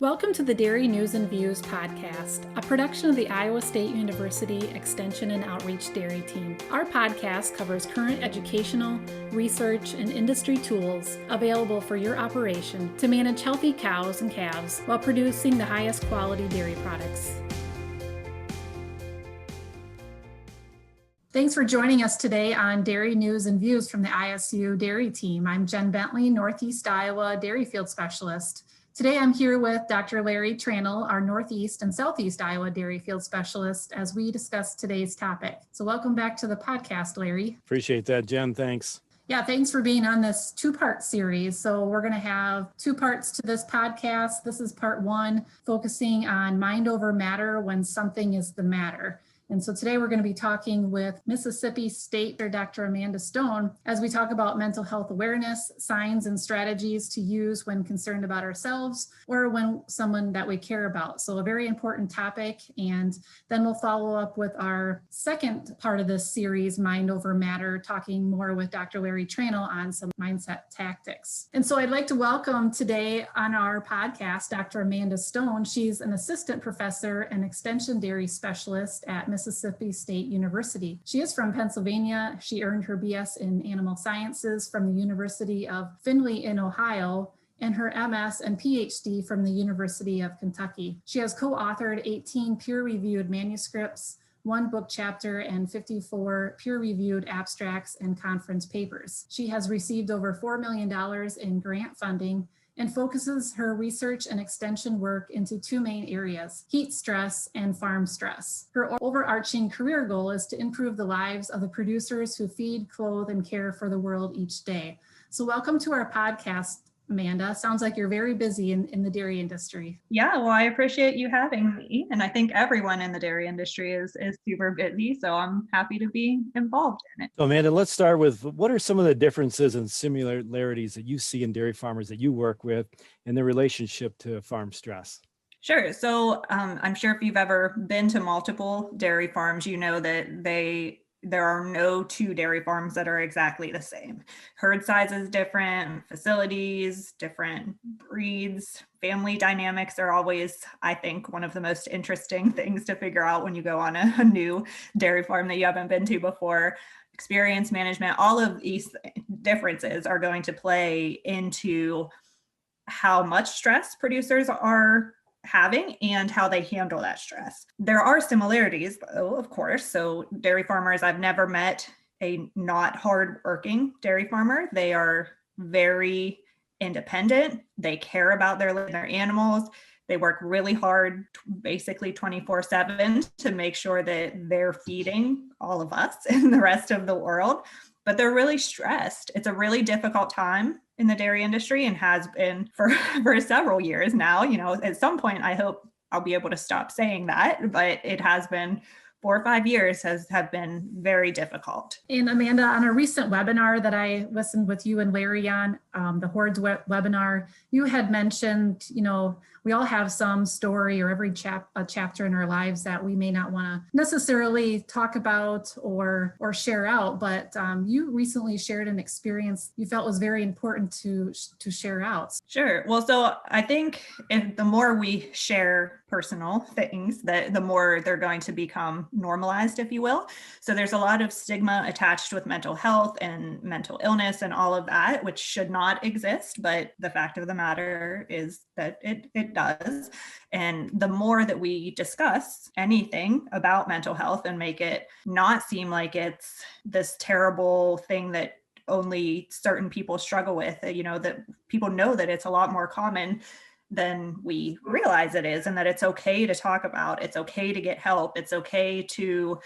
Welcome to the Dairy News and Views podcast, a production of the Iowa State University Extension and Outreach Dairy Team. Our podcast covers current educational, research, and industry tools available for your operation to manage healthy cows and calves while producing the highest quality dairy products. Thanks for joining us today on Dairy News and Views from the ISU Dairy Team. I'm Jen Bentley, Northeast Iowa Dairy Field Specialist. Today I'm here with Dr. Larry Tranel, our Northeast and Southeast Iowa Dairy Field Specialist, as we discuss today's topic. So welcome back to the podcast, Larry. Appreciate that, Jen. Thanks. Yeah, thanks for being on this two-part series. So we're going to have two parts to this podcast. This is part one, focusing on mind over matter when something is the matter. And so today we're going to be talking with Mississippi State Dr. Amanda Stone as we talk about mental health awareness, signs and strategies to use when concerned about ourselves or when someone that we care about. So a very important topic. And then we'll follow up with our second part of this series, Mind Over Matter, talking more with Dr. Larry Tranel on some mindset tactics. And so I'd like to welcome today on our podcast, Dr. Amanda Stone. She's an assistant professor and extension dairy specialist at Mississippi State University. She is from Pennsylvania. She earned her BS in Animal Sciences from the University of Findlay in Ohio and her MS and PhD from the University of Kentucky. She has co-authored 18 peer-reviewed manuscripts, one book chapter, and 54 peer-reviewed abstracts and conference papers. She has received over $4 million in grant funding and focuses her research and extension work into two main areas, heat stress and farm stress. Her overarching career goal is to improve the lives of the producers who feed, clothe, and care for the world each day. So welcome to our podcast, Amanda. Sounds like you're very busy in the dairy industry. Yeah, well, I appreciate you having me. And I think everyone in the dairy industry is super busy. So I'm happy to be involved in it. So Amanda, let's start with what are some of the differences and similarities that you see in dairy farmers that you work with and their relationship to farm stress? Sure. So I'm sure if you've ever been to multiple dairy farms, you know that there are no two dairy farms that are exactly the same. Herd sizes different, facilities, different breeds, family dynamics are always, I think, one of the most interesting things to figure out when you go on a new dairy farm that you haven't been to before. Experience management, all of these differences are going to play into how much stress producers are having and how they handle that stress. There are similarities, though, of course. So dairy farmers, I've never met a not hardworking dairy farmer. They are very independent. They care about their animals. They work really hard, basically 24/7 to make sure that they're feeding all of us and the rest of the world. But they're really stressed. It's a really difficult time in the dairy industry and has been for several years now. You know, at some point, I hope I'll be able to stop saying that, but it has been 4 or 5 years have been very difficult. And Amanda, on a recent webinar that I listened with you and Larry on, the Hordes webinar, you had mentioned, you know, we all have some story or every chapter in our lives that we may not want to necessarily talk about or share out, but you recently shared an experience you felt was very important to share out. Sure. Well, so I think if the more we share personal things, the more they're going to become normalized, if you will. So there's a lot of stigma attached with mental health and mental illness and all of that, which should not exist. But the fact of the matter is that it does. And the more that we discuss anything about mental health and make it not seem like it's this terrible thing that only certain people struggle with, you know, that people know that it's a lot more common than we realize it is, and that it's okay to talk about, it's okay to get help, it's okay to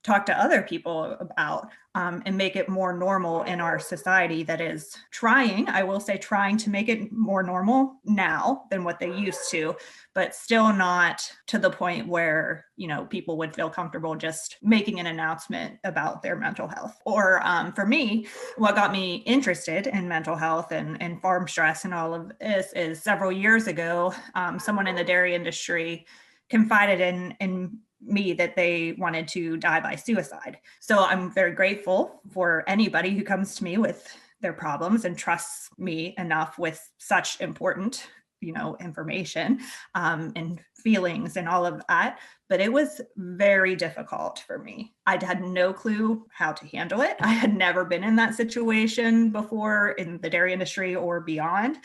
talk to other people about, and make it more normal in our society that is trying to make it more normal now than what they used to, but still not to the point where, you know, people would feel comfortable just making an announcement about their mental health. Or for me, what got me interested in mental health and farm stress and all of this is several years ago, someone in the dairy industry confided in me that they wanted to die by suicide. So I'm very grateful for anybody who comes to me with their problems and trusts me enough with such important information and feelings and all of that. But it was very difficult for me. I had no clue how to handle it. I had never been in that situation before in the dairy industry or beyond.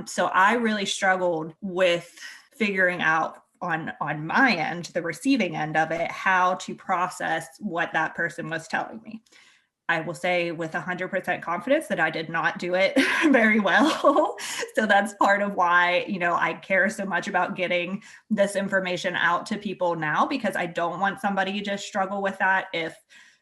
So I really struggled with figuring out on my end, the receiving end of it, how to process what that person was telling me. I will say with 100% confidence that I did not do it very well. So that's part of why, I care so much about getting this information out to people now, because I don't want somebody to just struggle with that if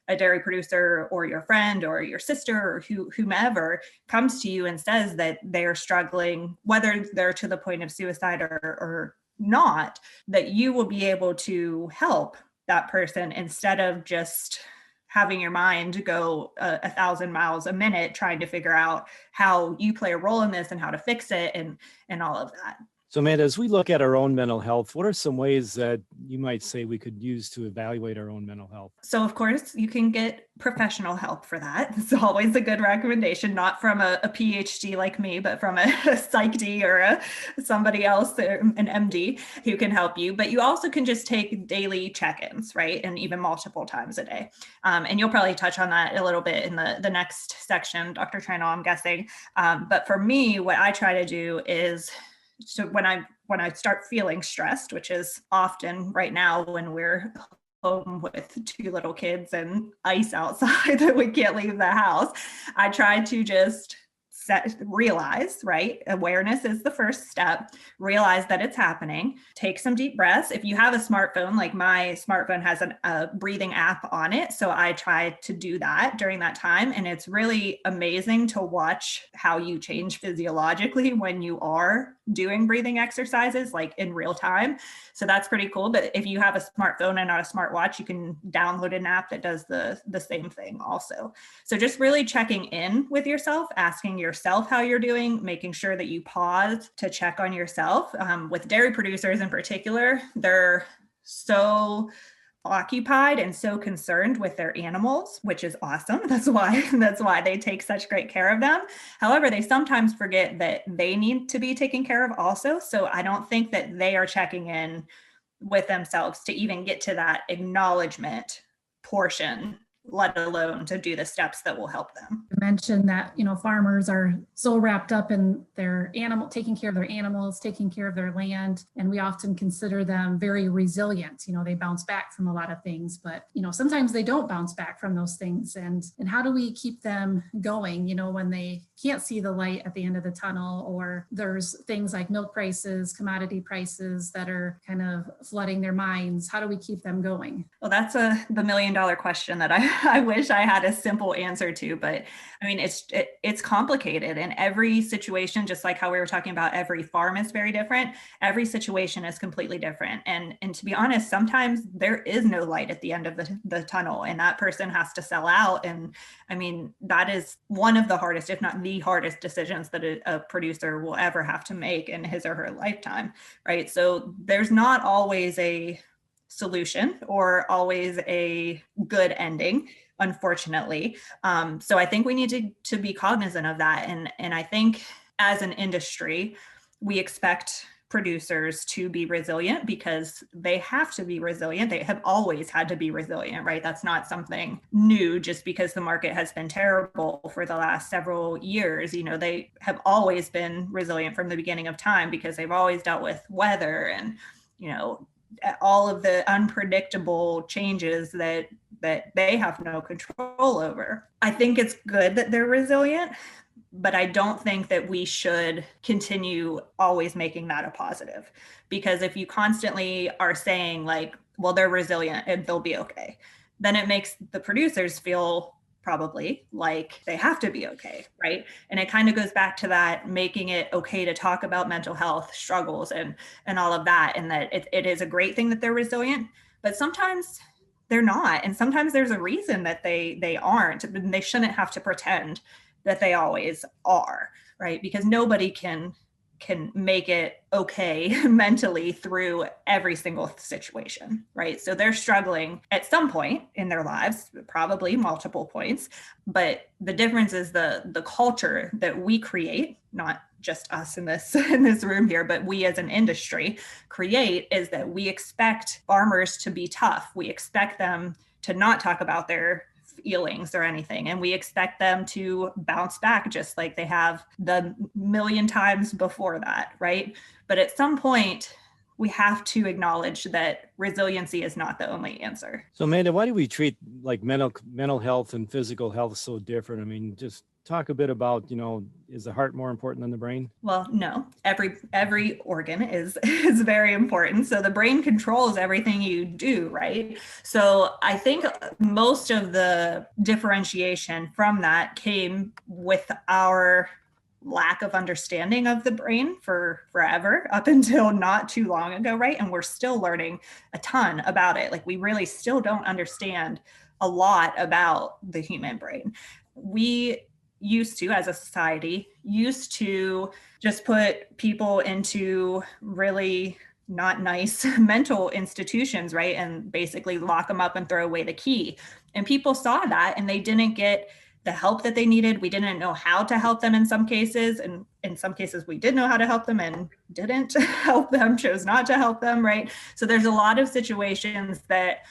a dairy producer or your friend or your sister or whomever comes to you and says that they're struggling, whether they're to the point of suicide or not, that you will be able to help that person instead of just having your mind go 1,000 miles a minute trying to figure out how you play a role in this and how to fix it and all of that. So Amanda, as we look at our own mental health, what are some ways that you might say we could use to evaluate our own mental health? So of course, you can get professional help for that. It's always a good recommendation, not from a PhD like me, but from a PsyD or somebody else, an MD who can help you. But you also can just take daily check-ins, right? And even multiple times a day. And you'll probably touch on that a little bit in the next section, Dr. Tranel, I'm guessing. But for me, what I try to do is, so when I start feeling stressed, which is often right now when we're home with 2 little kids and ice outside that we can't leave the house, I try to just realize, right? Awareness is the first step. Realize that it's happening. Take some deep breaths. If you have a smartphone, like my smartphone has a breathing app on it. So I try to do that during that time. And it's really amazing to watch how you change physiologically when you are doing breathing exercises, like in real time. So that's pretty cool. But if you have a smartphone and not a smartwatch, you can download an app that does the same thing also. So just really checking in with yourself, asking yourself how you're doing, making sure that you pause to check on yourself. With dairy producers in particular, they're so occupied and so concerned with their animals, which is awesome. That's why they take such great care of them. However, they sometimes forget that they need to be taken care of also. So I don't think that they are checking in with themselves to even get to that acknowledgement portion, let alone to do the steps that will help them. You mentioned that, farmers are so wrapped up in their taking care of their animals, taking care of their land. And we often consider them very resilient. They bounce back from a lot of things, but, sometimes they don't bounce back from those things. And how do we keep them going, when they can't see the light at the end of the tunnel, or there's things like milk prices, commodity prices that are kind of flooding their minds? How do we keep them going? Well, that's the $1 million question that I wish I had a simple answer to, but I mean, it's complicated, and every situation, just like how we were talking about, every farm is very different. Every situation is completely different. And to be honest, sometimes there is no light at the end of the tunnel, and that person has to sell out. And I mean, that is one of the hardest, if not the hardest decisions that a producer will ever have to make in his or her lifetime, right? So there's not always a solution or always a good ending, unfortunately. So I think we need to be cognizant of that. And I think as an industry, we expect producers to be resilient because they have to be resilient. They have always had to be resilient, right? That's not something new just because the market has been terrible for the last several years. They have always been resilient from the beginning of time because they've always dealt with weather and, all of the unpredictable changes that they have no control over. I think it's good that they're resilient, but I don't think that we should continue always making that a positive, because if you constantly are saying like, well, they're resilient and they'll be okay, then it makes the producers feel probably like they have to be okay, right? And it kind of goes back to that, making it okay to talk about mental health struggles and all of that, and that it is a great thing that they're resilient, but sometimes they're not. And sometimes there's a reason that they aren't, and they shouldn't have to pretend that they always are, right? Because nobody can make it okay mentally through every single situation, right? So they're struggling at some point in their lives, probably multiple points, but the difference is the culture that we create, not just us in this in this room here, but we as an industry create, is that we expect farmers to be tough. We expect them to not talk about their feelings or anything, and we expect them to bounce back just like they have the million times before that, right? But at some point, we have to acknowledge that resiliency is not the only answer. So Amanda, why do we treat like mental health and physical health so different? I mean, just talk a bit about, is the heart more important than the brain? Well, no, every organ is very important. So the brain controls everything you do, right? So I think most of the differentiation from that came with our lack of understanding of the brain for forever, up until not too long ago, right? And we're still learning a ton about it. Like, we really still don't understand a lot about the human brain. We used to, as a society, just put people into really not nice mental institutions, right? And basically lock them up and throw away the key. And people saw that, and they didn't get the help that they needed. We didn't know how to help them in some cases. And in some cases we did know how to help them and didn't help them, chose not to help them, right? So there's a lot of situations that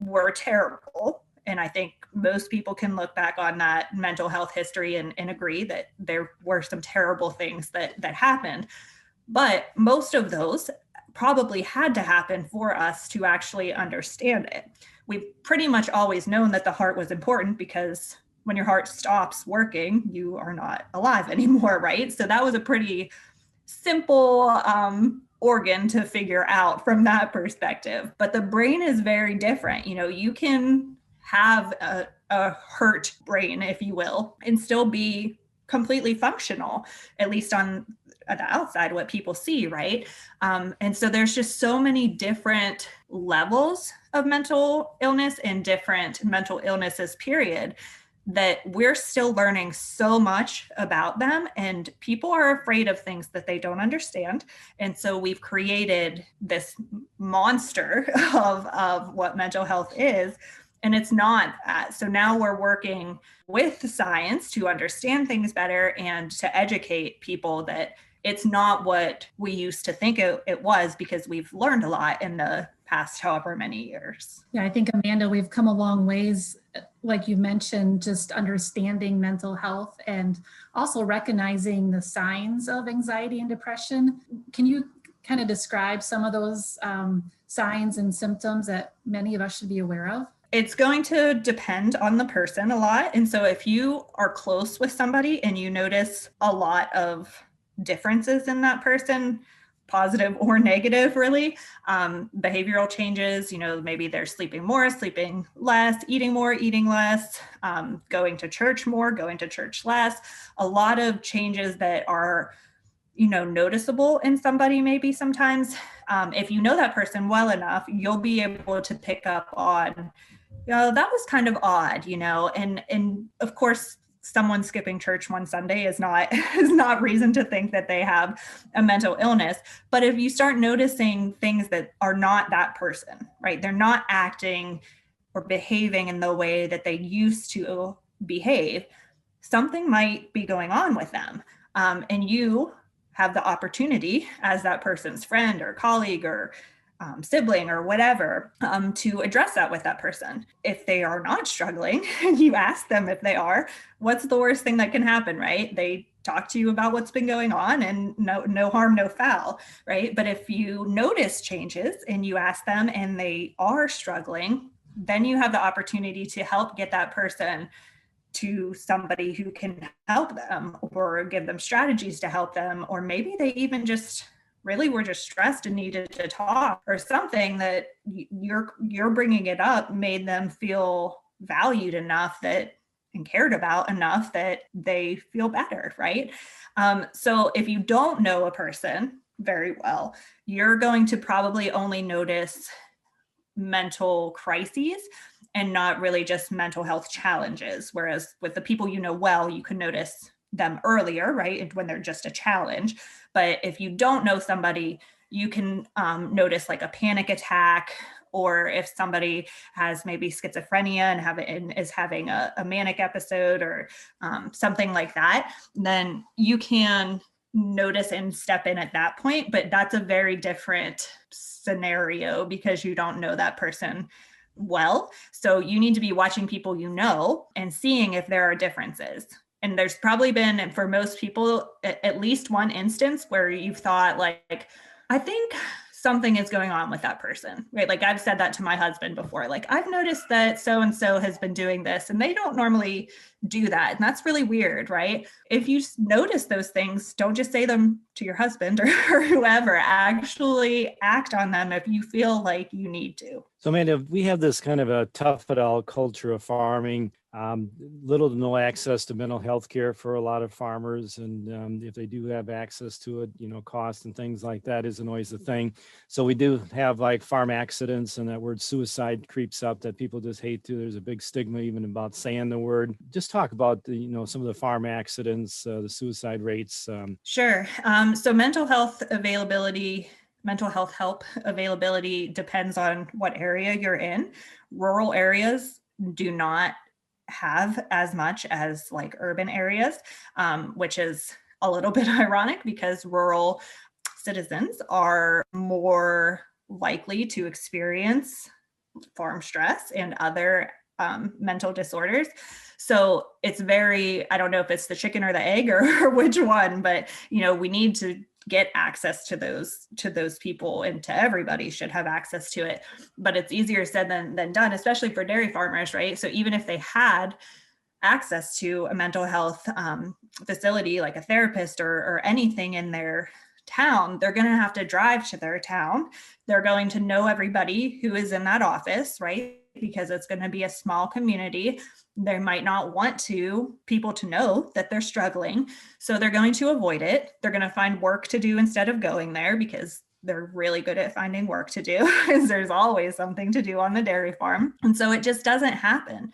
were terrible. And I think most people can look back on that mental health history and agree that there were some terrible things that happened. But most of those probably had to happen for us to actually understand it. We've pretty much always known that the heart was important, because when your heart stops working, you are not alive anymore, right? So that was a pretty simple organ to figure out from that perspective. But the brain is very different. You can have a hurt brain, if you will, and still be completely functional, at least on the outside, what people see, right? And so there's just so many different levels of mental illness and different mental illnesses, period, that we're still learning so much about them, and people are afraid of things that they don't understand. And so we've created this monster of what mental health is, and it's not that. So now we're working with science to understand things better and to educate people that it's not what we used to think it was, because we've learned a lot in the past however many years. Yeah, I think, Amanda, we've come a long ways, like you mentioned, just understanding mental health and also recognizing the signs of anxiety and depression. Can you kind of describe some of those signs and symptoms that many of us should be aware of? It's going to depend on the person a lot. And so if you are close with somebody and you notice a lot of differences in that person, positive or negative, really, behavioral changes, maybe they're sleeping more, sleeping less, eating more, eating less, going to church more, going to church less, a lot of changes that are, noticeable in somebody maybe sometimes. If you know that person well enough, you'll be able to pick up on, that was kind of odd, and of course, someone skipping church one Sunday is not reason to think that they have a mental illness. But if you start noticing things that are not that person, right? They're not acting or behaving in the way that they used to behave, something might be going on with them. And you have the opportunity as that person's friend or colleague or sibling or whatever, to address that with that person. If they are not struggling and you ask them if they are, what's the worst thing that can happen, right? They talk to you about what's been going on, and no harm, no foul, right? But if you notice changes and you ask them and they are struggling, then you have the opportunity to help get that person to somebody who can help them, or give them strategies to help them, or maybe they even just really were just stressed and needed to talk, or something that you're bringing it up made them feel valued enough and cared about enough that they feel better, right? So if you don't know a person very well, you're going to probably only notice mental crises and not really just mental health challenges. Whereas with the people you know well, you can notice them earlier, right? When they're just a challenge. But if you don't know somebody, you can notice like a panic attack, or if somebody has maybe schizophrenia and is having a manic episode or something like that, then you can notice and step in at that point. But that's a very different scenario because you don't know that person well. So you need to be watching people you know and seeing if there are differences. And there's probably been, and for most people, at least one instance where you've thought like, I think something is going on with that person, right? Like I've said that to my husband before, like I've noticed that so-and-so has been doing this and they don't normally do that. And that's really weird, right? If you notice those things, don't just say them to your husband or whoever, actually act on them if you feel like you need to. So Amanda, we have this kind of a tough it out culture of farming, little to no access to mental health care for a lot of farmers. And if they do have access to it, cost and things like that isn't always a thing. So we do have like farm accidents, and that word suicide creeps up that people just hate to. There's a big stigma even about saying the word. Just talk about some of the farm accidents, the suicide rates. Sure. So mental health help availability depends on what area you're in. Rural areas do not have as much as like urban areas, which is a little bit ironic because rural citizens are more likely to experience farm stress and other mental disorders. So it's I don't know if it's the chicken or the egg or which one, but we need to get access to those people, and to everybody should have access to it. But it's easier said than done, especially for dairy farmers, right? So even if they had access to a mental health facility like a therapist or anything in their town, they're going to have to drive to their town. They're going to know everybody who is in that office, right? Because it's going to be a small community. They might not want people to know that they're struggling. So they're going to avoid it. They're going to find work to do instead of going there because they're really good at finding work to do, because there's always something to do on the dairy farm. And so it just doesn't happen.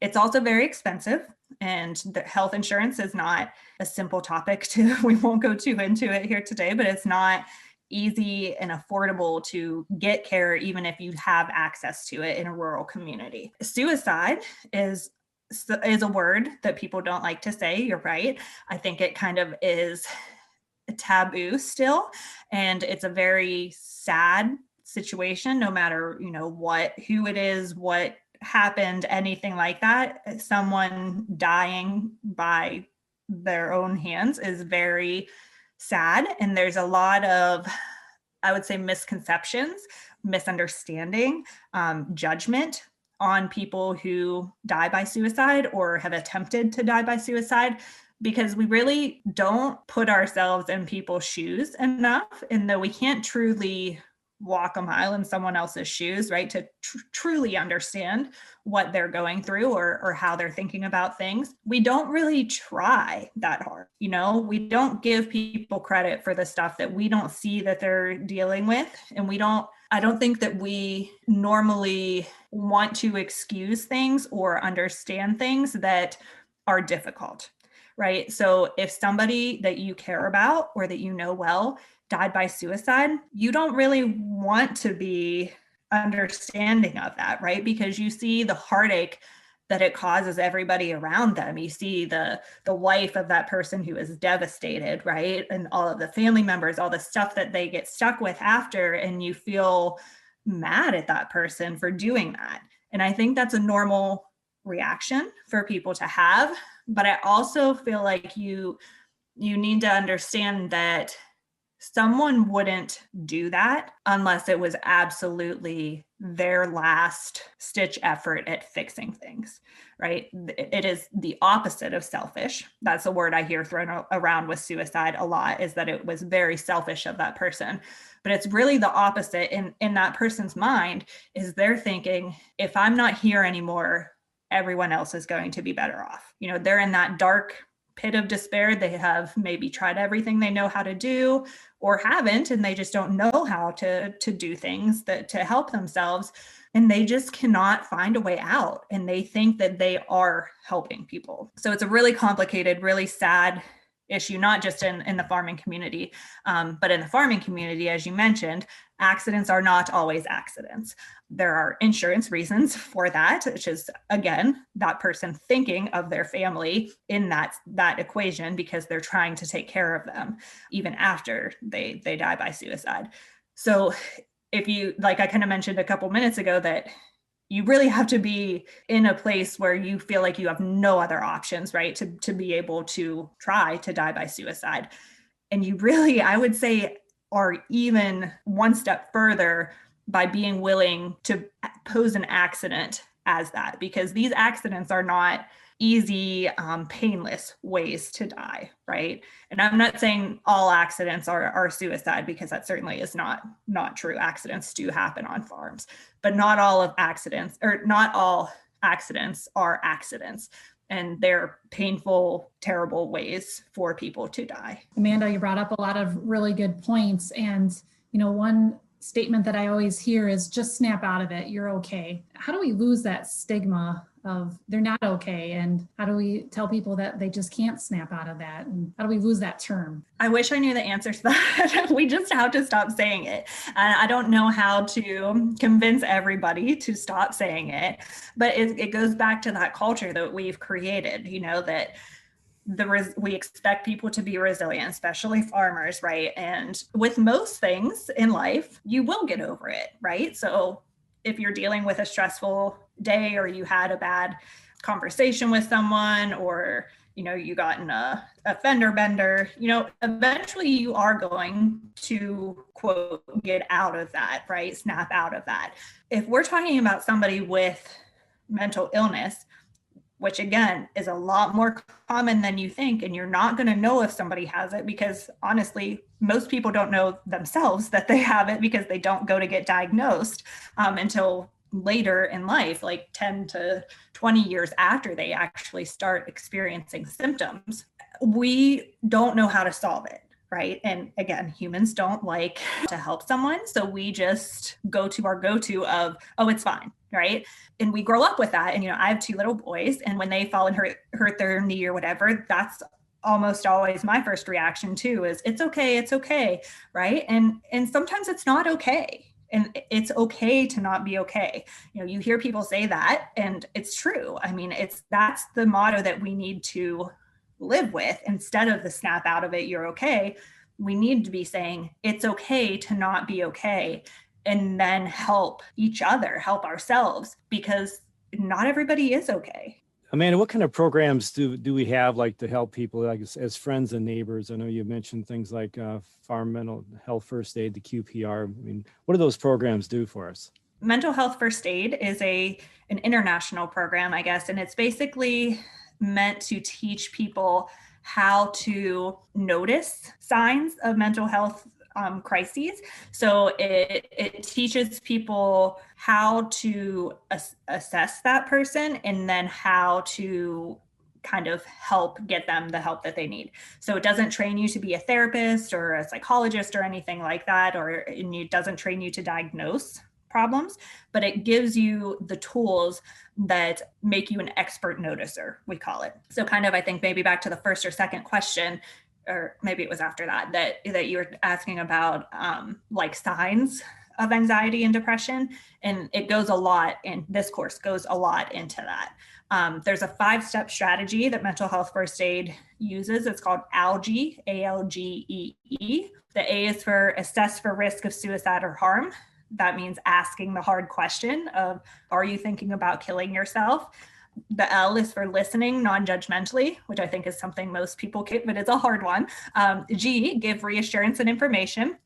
It's also very expensive, and the health insurance is not a simple topic we won't go too into it here today, but it's not easy and affordable to get care even if you have access to it in a rural community. Suicide is a word that people don't like to say. You're right. I think it kind of is a taboo still, and it's a very sad situation, no matter who it is, what happened, anything like that. Someone dying by their own hands is very sad, and there's a lot of, I would say, misconceptions, misunderstanding, judgment on people who die by suicide or have attempted to die by suicide, because we really don't put ourselves in people's shoes enough. And though we can't truly walk a mile in someone else's shoes, right, to truly understand what they're going through or how they're thinking about things, we don't really try that hard. We don't give people credit for the stuff that we don't see that they're dealing with. And I don't think that we normally want to excuse things or understand things that are difficult, right? So if somebody that you care about or that you know well died by suicide, you don't really want to be understanding of that, right? Because you see the heartache that it causes everybody around them. You see the wife of that person who is devastated, right? And all of the family members, all the stuff that they get stuck with after, and you feel mad at that person for doing that. And I think that's a normal reaction for people to have. But I also feel like you need to understand that someone wouldn't do that unless it was absolutely their last stitch effort at fixing things, right? It is the opposite of selfish. That's a word I hear thrown around with suicide a lot, is that it was very selfish of that person. But it's really the opposite. In that person's mind is they're thinking, if I'm not here anymore, everyone else is going to be better off. They're in that dark pit of despair. They have maybe tried everything they know how to do or haven't, and they just don't know how to do things to help themselves. And they just cannot find a way out. And they think that they are helping people. So it's a really complicated, really sad issue, not just in the farming community, but in the farming community, as you mentioned, accidents are not always accidents. There are insurance reasons for that, which is, again, that person thinking of their family in that equation because they're trying to take care of them even after they die by suicide. So if you, like I kind of mentioned a couple minutes ago, that you really have to be in a place where you feel like you have no other options, right? To be able to try to die by suicide. And you really, I would say, are even one step further by being willing to pose an accident as that, because these accidents are not easy, painless ways to die, right? And I'm not saying all accidents are suicide, because that certainly is not true. Accidents do happen on farms, but not all accidents are accidents. And they're painful, terrible ways for people to die. Amanda, you brought up a lot of really good points. And, one statement that I always hear is just snap out of it. You're okay. How do we lose that stigma of they're not okay? And how do we tell people that they just can't snap out of that? And how do we lose that term? I wish I knew the answer to that. We just have to stop saying it. And I don't know how to convince everybody to stop saying it, but it goes back to that culture that we've created, that we expect people to be resilient, especially farmers, right? And with most things in life, you will get over it, right? So if you're dealing with a stressful day, or you had a bad conversation with someone, or you got in a fender bender, eventually you are going to, quote, get out of that, right? Snap out of that. If we're talking about somebody with mental illness, which again is a lot more common than you think, and you're not going to know if somebody has it, because honestly, most people don't know themselves that they have it, because they don't go to get diagnosed until later in life, like 10 to 20 years after they actually start experiencing symptoms. We don't know how to solve it, right? And again, humans don't like to help someone. So we just go to our go-to of, oh, it's fine, right? And we grow up with that. And, I have 2 little boys, and when they fall and hurt their knee or whatever, that's almost always my first reaction too, is it's okay, right? And sometimes it's not okay. And it's okay to not be okay. You hear people say that, and it's true. I mean, that's the motto that we need to live with. Instead of the snap out of it, you're okay, we need to be saying it's okay to not be okay, and then help each other, help ourselves, because not everybody is okay. Amanda, what kind of programs do we have, like, to help people, like, as friends and neighbors? I know you mentioned things like Farm Mental Health First Aid, the QPR. I mean, what do those programs do for us? Mental Health First Aid is an international program, I guess, and it's basically meant to teach people how to notice signs of mental health crises. So it teaches people how to assess that person, and then how to kind of help get them the help that they need. So it doesn't train you to be a therapist or a psychologist or anything like that, or it doesn't train you to diagnose problems, but it gives you the tools that make you an expert noticer, we call it. So kind of, I think maybe back to the first or second question, or maybe it was after that you were asking about like signs of anxiety and depression. And it goes a lot, and this course goes a lot into that. There's a 5-step strategy that Mental Health First Aid uses. It's called ALGEE, ALGEE. The A is for assess for risk of suicide or harm. That means asking the hard question of, are you thinking about killing yourself? The L is for listening non-judgmentally, which I think is something most people get, but it's a hard one. G, give reassurance and information.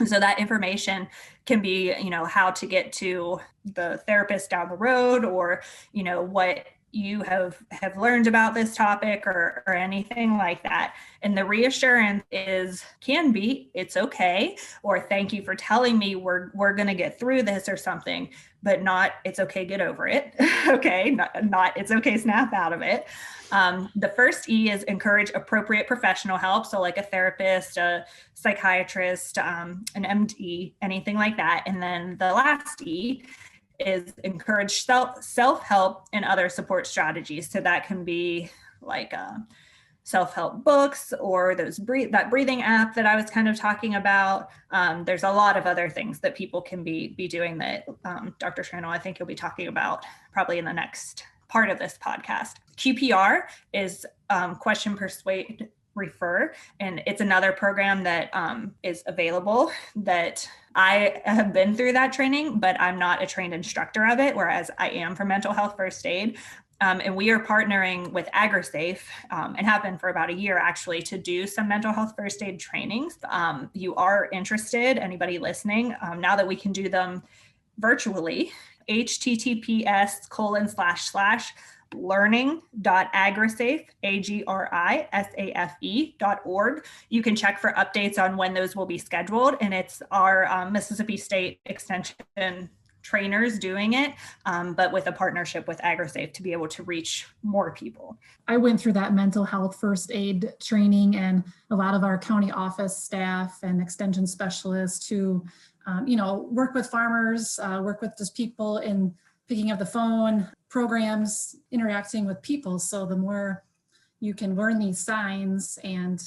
So that information can be, how to get to the therapist down the road, or, what you have learned about this topic, or anything like that. And the reassurance can be, it's okay, or thank you for telling me, we're going to get through this, or something, but not, it's okay, get over it. Okay. Not it's okay, snap out of it. The first E is encourage appropriate professional help. So like a therapist, a psychiatrist, an MD, anything like that. And then the last E is encourage self-help and other support strategies. So that can be like self-help books or that breathing app that I was kind of talking about. There's a lot of other things that people can be doing that Dr. Schrannell, I think you'll be talking about probably in the next part of this podcast. QPR is Question, Persuade, Refer, and it's another program that is available that I have been through that training, but I'm not a trained instructor of it, whereas I am for mental health first aid. And we are partnering with AgriSafe and have been for about a year actually to do some mental health first aid trainings. You are interested, anybody listening, now that we can do them virtually, https://learning.agrisafe.org. You can check for updates on when those will be scheduled. And it's our Mississippi State Extension trainers doing it, but with a partnership with AgriSafe to be able to reach more people. I went through that mental health first aid training, and a lot of our county office staff and extension specialists who, work with farmers, work with just people in picking up the phone, programs, interacting with people. So the more you can learn these signs and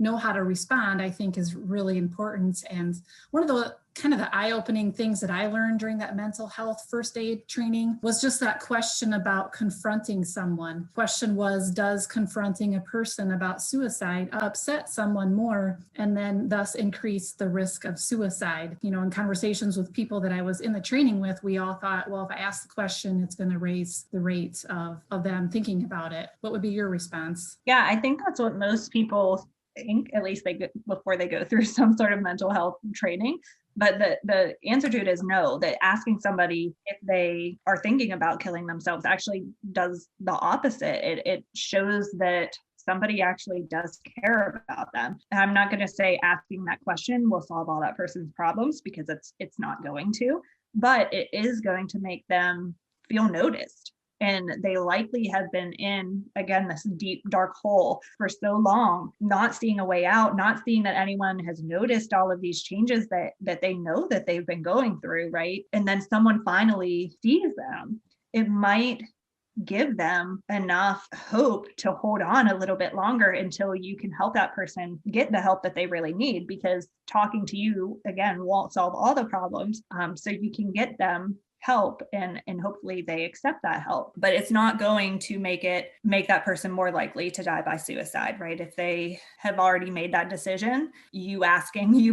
know how to respond, I think is really important. And one of the kind of the eye-opening things that I learned during that mental health first aid training was just that question about confronting someone. Question was, does confronting a person about suicide upset someone more and then thus increase the risk of suicide? In conversations with people that I was in the training with, we all thought, well, if I ask the question, it's going to raise the rate of them thinking about it. What would be your response? Yeah, I think that's what most people think, at least before they go through some sort of mental health training. But the answer to it is no, that asking somebody if they are thinking about killing themselves actually does the opposite. It shows that somebody actually does care about them. And I'm not going to say asking that question will solve all that person's problems, because it's not going to, but it is going to make them feel noticed. And they likely have been in, again, this deep, dark hole for so long, not seeing a way out, not seeing that anyone has noticed all of these changes that they know that they've been going through, right? And then someone finally sees them. It might give them enough hope to hold on a little bit longer until you can help that person get the help that they really need, because talking to you, again, won't solve all the problems. So you can get them help and hopefully they accept that help, but it's not going to make that person more likely to die by suicide, right? If they have already made that decision, you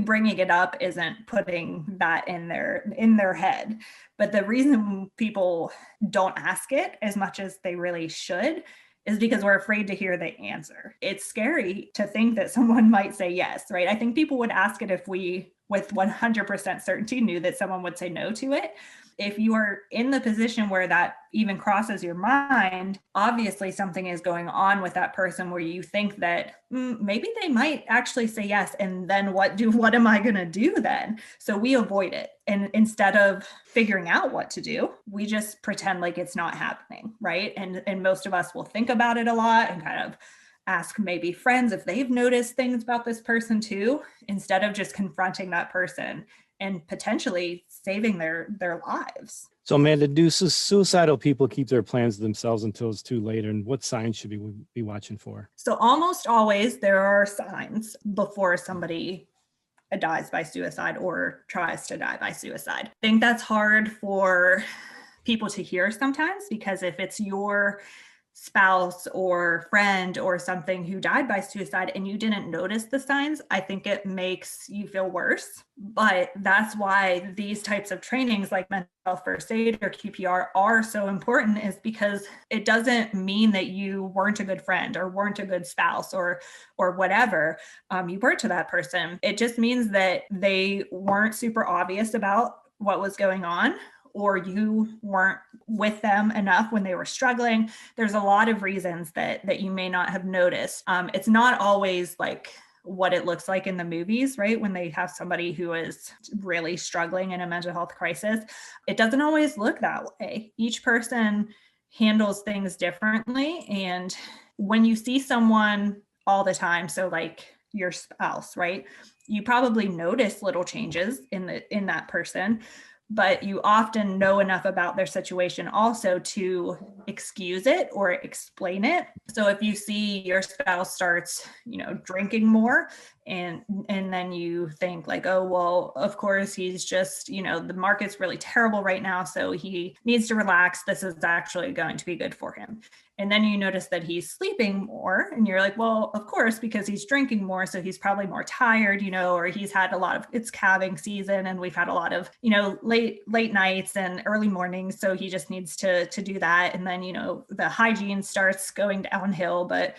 bringing it up isn't putting that in their head. But the reason people don't ask it as much as they really should is because we're afraid to hear the answer. It's scary to think that someone might say yes, right? I think people would ask it if we, with 100% certainty, knew that someone would say no to it. If you are in the position where that even crosses your mind, obviously something is going on with that person where you think that maybe they might actually say yes. And then what am I going to do then? So we avoid it. And instead of figuring out what to do, we just pretend like it's not happening, right? And most of us will think about it a lot and kind of ask maybe friends if they've noticed things about this person too, instead of just confronting that person and potentially saving their lives. So Amanda, do suicidal people keep their plans to themselves until it's too late? And what signs should we be watching for? So almost always there are signs before somebody dies by suicide or tries to die by suicide. I think that's hard for people to hear sometimes, because if it's your spouse or friend or something who died by suicide and you didn't notice the signs, I think it makes you feel worse. But that's why these types of trainings like mental health first aid or QPR are so important, is because it doesn't mean that you weren't a good friend or weren't a good spouse or whatever you were to that person. It just means that they weren't super obvious about what was going on, or you weren't with them enough when they were struggling. There's a lot of reasons that you may not have noticed. It's not always like what it looks like in the movies, right? When they have somebody who is really struggling in a mental health crisis, it doesn't always look that way. Each person handles things differently. And when you see someone all the time, so like your spouse, right? You probably notice little changes in that person. but you often know enough about their situation also to excuse it or explain it. So if you see your spouse starts, drinking more, and then you think like, oh, well, of course, he's just, the market's really terrible right now, so he needs to relax. This is actually going to be good for him. And then you notice that he's sleeping more, and you're like, well, of course, because he's drinking more, so he's probably more tired, or he's had it's calving season, and we've had a lot of, late nights and early mornings, so he just needs to do that. And then, the hygiene starts going downhill, but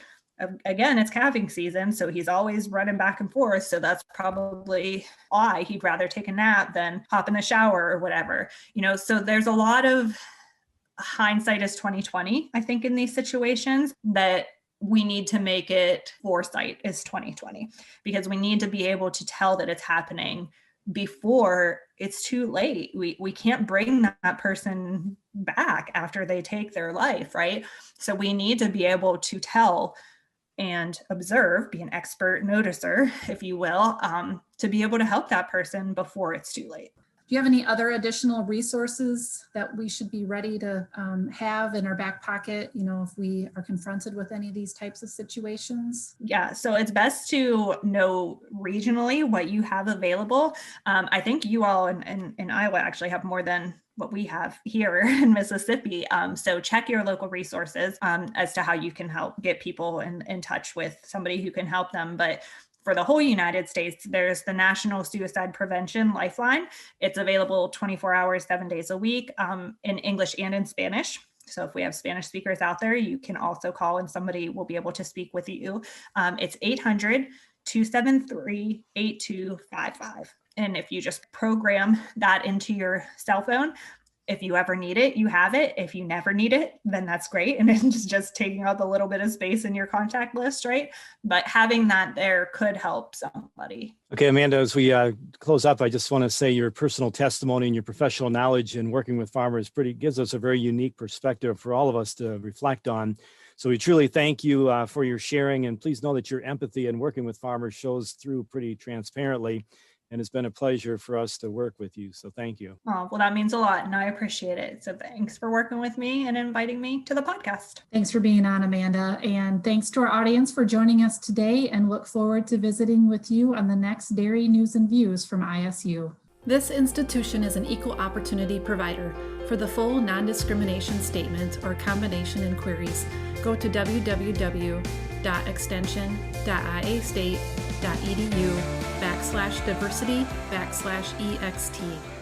again, it's calving season, so he's always running back and forth. So that's probably why he'd rather take a nap than hop in the shower or whatever, so there's a lot of hindsight is 2020, I think, in these situations, that we need to make it foresight is 2020, because we need to be able to tell that it's happening before it's too late. We can't bring that person back after they take their life, right? So we need to be able to tell and observe, be an expert noticer, if you will, to be able to help that person before it's too late. Do you have any other additional resources that we should be ready to have in our back pocket, if we are confronted with any of these types of situations? Yeah, so it's best to know regionally what you have available. I think you all in Iowa actually have more than what we have here in Mississippi. So check your local resources as to how you can help get people in touch with somebody who can help them. But for the whole United States, there's the National Suicide Prevention Lifeline. It's available 24 hours, 7 days a week, in English and in Spanish. So if we have Spanish speakers out there, you can also call and somebody will be able to speak with you. It's 800-273-8255. And if you just program that into your cell phone, if you ever need it, you have it. If you never need it, then that's great. And it's just taking up a little bit of space in your contact list, right? But having that there could help somebody. Okay, Amanda, as we close up, I just want to say your personal testimony and your professional knowledge in working with farmers gives us a very unique perspective for all of us to reflect on. So we truly thank you for your sharing, and please know that your empathy in working with farmers shows through pretty transparently. And it's been a pleasure for us to work with you. So thank you. Oh, well, that means a lot, and I appreciate it. So thanks for working with me and inviting me to the podcast. Thanks for being on, Amanda. And thanks to our audience for joining us today, and look forward to visiting with you on the next Dairy News and Views from ISU. This institution is an equal opportunity provider. For the full non-discrimination statement or combination inquiries, go to www.extension.iastate.edu/diversity/EXT.